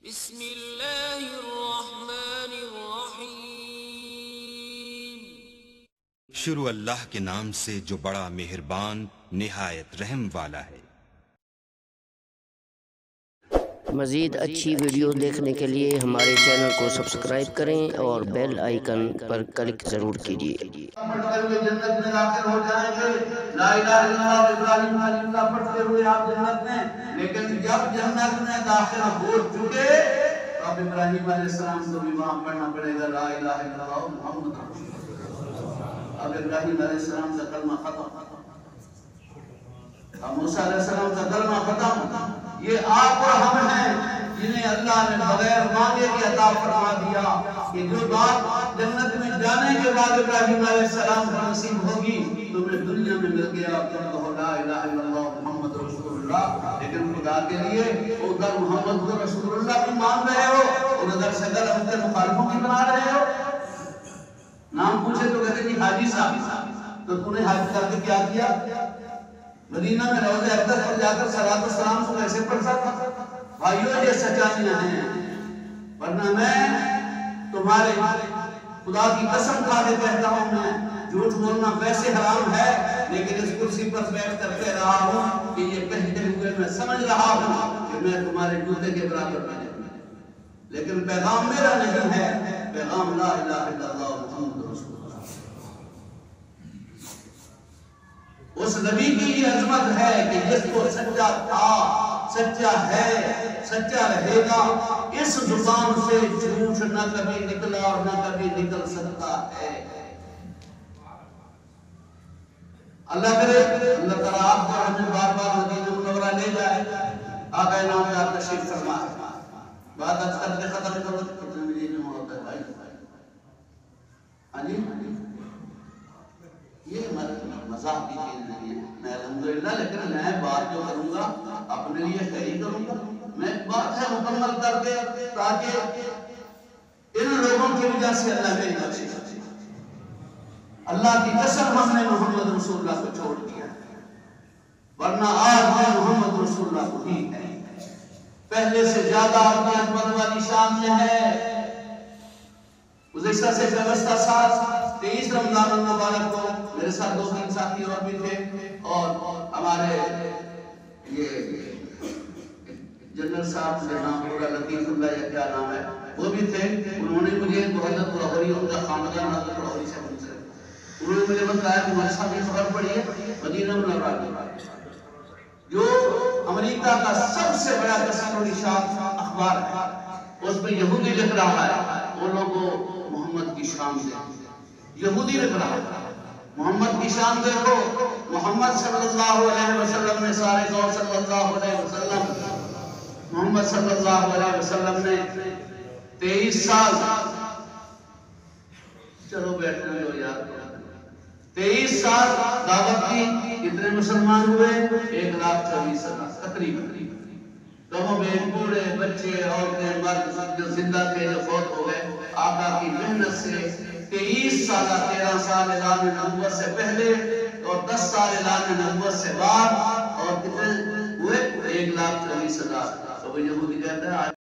بسم اللہ الرحمن الرحیم۔ شروع اللہ کے نام سے جو بڑا مہربان نہایت رحم والا ہے۔ مزید اچھی ویڈیو دیکھنے کے لیے ہمارے چینل کو سبسکرائب کریں اور بیل آئیکن پر کلک ضرور کیجیے۔ پڑھتے ہوئے جنت میں داخل ہو جائیں گے، لا الہ الا اللہ ابراہیم خلیل اللہ پڑھتے ہوئے آپ جنت میں، لیکن جب جنت میں داخل ہو چکے اب ابراہیم علیہ السلام کو بھی وہاں پڑھنا پڑے گا لا الہ الا اللہ محمد رسول اللہ۔ اب ابراہیم علیہ السلام کا کلمہ ختم، اب موسیٰ علیہ السلام کا کلمہ ختم۔ یہ آپ اور ہم ہیں جنہیں اللہ نے بغیر مانگے کی عطا فرما دیا کہ جو بات جنت میں جانے کے بعد ابراہیم علیہ السلام کو نصیب ہوگی تمہیں دنیا میں مل گیا، تم کہو لا الہ الا اللہ محمد رسول اللہ، لیکن خدا کے لیے ادھر محمد رسول اللہ بھی مان رہے ہو اور ادھر صدر ہم کے مخالفوں کی بنا رہے ہو۔ نام پوچھے تو کہتے ہیں حاجی صاحب، تو تم نے حاجی کر کے کیا کیا؟ مدینہ میں روضہ اقدس پر جا کر صلاۃ السلام کو کیسے پڑھ سکتا؟ بھائیو یہ سچائیاں ہیں، ورنہ میں تمہارے خدا کی قسم کھا کے کہتا ہوں، میں جھوٹ بولنا ویسے حرام ہے، لیکن اس کرسی پر بیٹھ کر کہہ رہا ہوں کہ یہ کہتے ہوئے میں سمجھ رہا ہوں کہ میں تمہارے جوتے کے برابر نہیں ہوں، لیکن پیغام میرا نہیں ہے، پیغام لا الہ الا اللہ محمد رسول اللہ۔ اس نبی کی یہ عظمت ہے کہ جس کو سچا تھا، سچا ہے، سچا رہے گا، اس زبان سے جھوٹ نہ کبھی نکلا اور نہ کبھی نکل سکتا ہے۔ اللہ کرے اللہ تعالیٰ آپ کو ہمیں بار بار مدینہ منورہ لے جائے، آقا نامدار تشریف فرمائے۔ بات آج کر کے ختم کرو، کتنے مدینہ میں ہوتا ہے بھائی؟ ہاں جی یہ مزاح کی چیز نہیں ہے، میں الحمدللہ، لیکن میں بات جو کروں گا اپنے لیے خیری کروں گا، میں بات ہے مکمل کر کے تاکہ ان لوگوں کی وجہ سے اللہ میری بخشش کرے۔ اللہ کی قسم ہم نے محمد رسول اللہ کو چھوڑ دیا، ورنہ آج بھی محمد رسول اللہ کو ہی ہے، پہلے سے زیادہ اپنی عظمت والی شان میں ہے۔ گزشتہ سے گزشتہ سال 23 رمضان المبارک کو میرے ساتھ 2-3 ساتھی اور بھی تھے، اور ہمارے یہ جنرل صاحب سے نام پورا لطیف اللہ یا کیا نام ہے وہ بھی تھے، انہوں نے مجھے حضرت لاہوری ان کا خاندان حضرت لاہوری سے انہوں نے مجھے بتایا کہ ہمارے ساتھ یہ خبر پڑی ہے مدینہ منورہ جو امریکہ کا سب سے بڑا کثیر الاشاعت اخبار ہے، اس میں یہودی لکھ رہا ہے وہ لوگوں محمد کی شان دے، یہودی لکھ رہا ہے محمد کی شان دیکھو، محمد صلی اللہ علیہ وسلم نے سارے قوم صلی اللہ علیہ وسلم، محمد صلی اللہ علیہ وسلم نے 23 سال، چلو بیٹھنے لو یار، 23 سال دعوت کی، کتنے مسلمان ہوئے؟ 1,40,000 تقریباً، کم و بیش بوڑھے بچے عورتیں مرد جو زندہ تھے جو فوت ہو گئے، آقا کی محنت سے 23 سال 13 سال اعلان نبوت سے پہلے اور 10 سال اعلان نبوت سے بعد، اور کتنے ہوئے؟ 1,40,000۔ تو وہ یہودی کہتا ہے